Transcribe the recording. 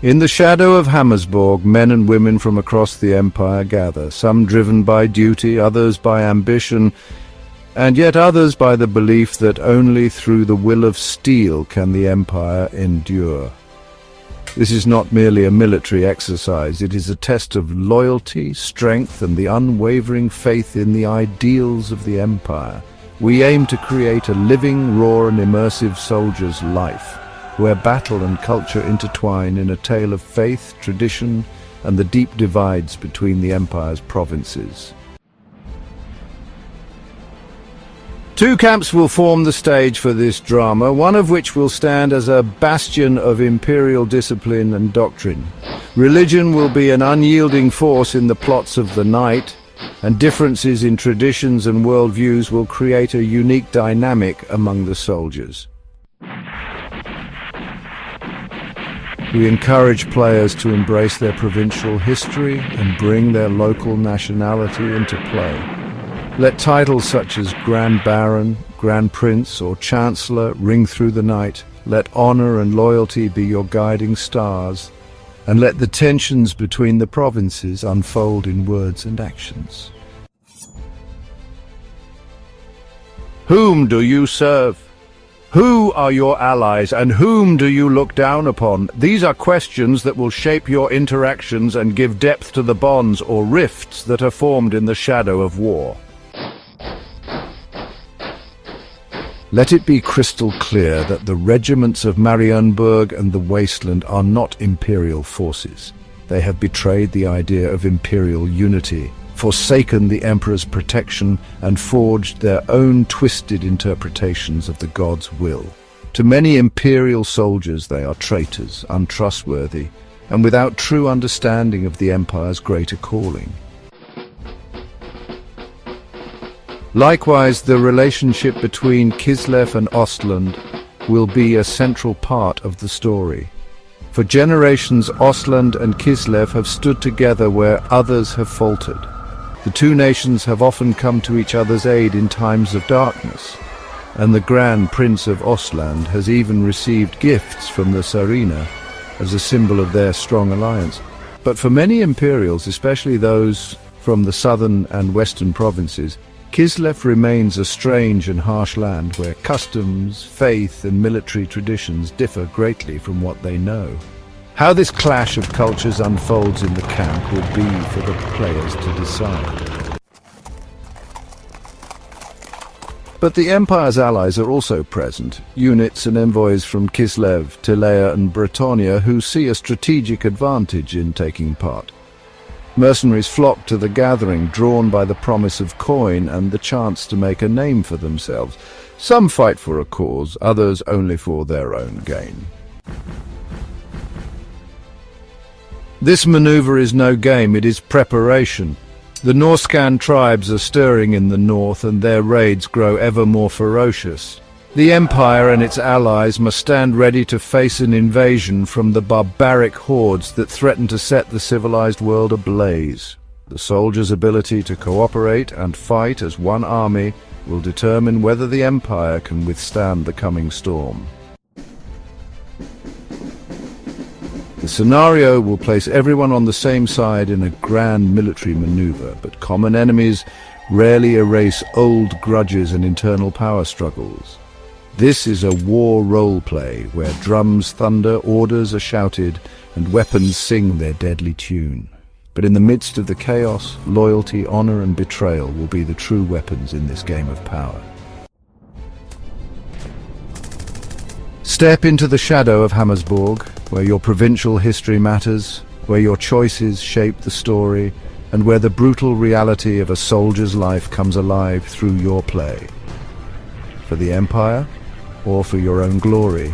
In the shadow of Hammersborg, men and women from across the empire gather, some driven by duty, others by ambition, and yet others by the belief that only through the will of steel can the empire endure. This is not merely a military exercise, it is a test of loyalty, strength, and the unwavering faith in the ideals of the empire. We aim to create a living, raw, and immersive soldier's life, where battle and culture intertwine in a tale of faith, tradition, and the deep divides between the empire's provinces. Two camps will form the stage for this drama, one of which will stand as a bastion of imperial discipline and doctrine. Religion will be an unyielding force in the plots of the night, and differences in traditions and worldviews will create a unique dynamic among the soldiers. We encourage players to embrace their provincial history and bring their local nationality into play. Let titles such as Grand Baron, Grand Prince, or Chancellor ring through the night. Let honor and loyalty be your guiding stars, and let the tensions between the provinces unfold in words and actions. Whom do you serve? Who are your allies, and whom do you look down upon? These are questions that will shape your interactions and give depth to the bonds or rifts that are formed in the shadow of war. Let it be crystal clear that the regiments of Marienburg and the Wasteland are not imperial forces. They have betrayed the idea of imperial unity, forsaken the emperor's protection, and forged their own twisted interpretations of the god's will. To many imperial soldiers they are traitors, untrustworthy, and without true understanding of the empire's greater calling. Likewise, the relationship between Kislev and Ostland will be a central part of the story. For generations, Ostland and Kislev have stood together where others have faltered. The two nations have often come to each other's aid in times of darkness, and the Grand Prince of Ostland has even received gifts from the Tsarina as a symbol of their strong alliance. But for many imperials, especially those from the southern and western provinces, Kislev remains a strange and harsh land where customs, faith, and military traditions differ greatly from what they know. How this clash of cultures unfolds in the camp will be for the players to decide. But the Empire's allies are also present, units and envoys from Kislev, Tilea and Bretonia who see a strategic advantage in taking part. Mercenaries flock to the gathering, drawn by the promise of coin and the chance to make a name for themselves. Some fight for a cause, others only for their own gain. This maneuver is no game, it is preparation. The Norscan tribes are stirring in the north, and their raids grow ever more ferocious. The Empire and its allies must stand ready to face an invasion from the barbaric hordes that threaten to set the civilized world ablaze. The soldiers' ability to cooperate and fight as one army will determine whether the Empire can withstand the coming storm. The scenario will place everyone on the same side in a grand military maneuver, but common enemies rarely erase old grudges and internal power struggles. This is a war role-play where drums thunder, orders are shouted, and weapons sing their deadly tune. But in the midst of the chaos, loyalty, honor, and betrayal will be the true weapons in this game of power. Step into the shadow of Hammersborg, where your provincial history matters, where your choices shape the story, and where the brutal reality of a soldier's life comes alive through your play. For the Empire, or for your own glory,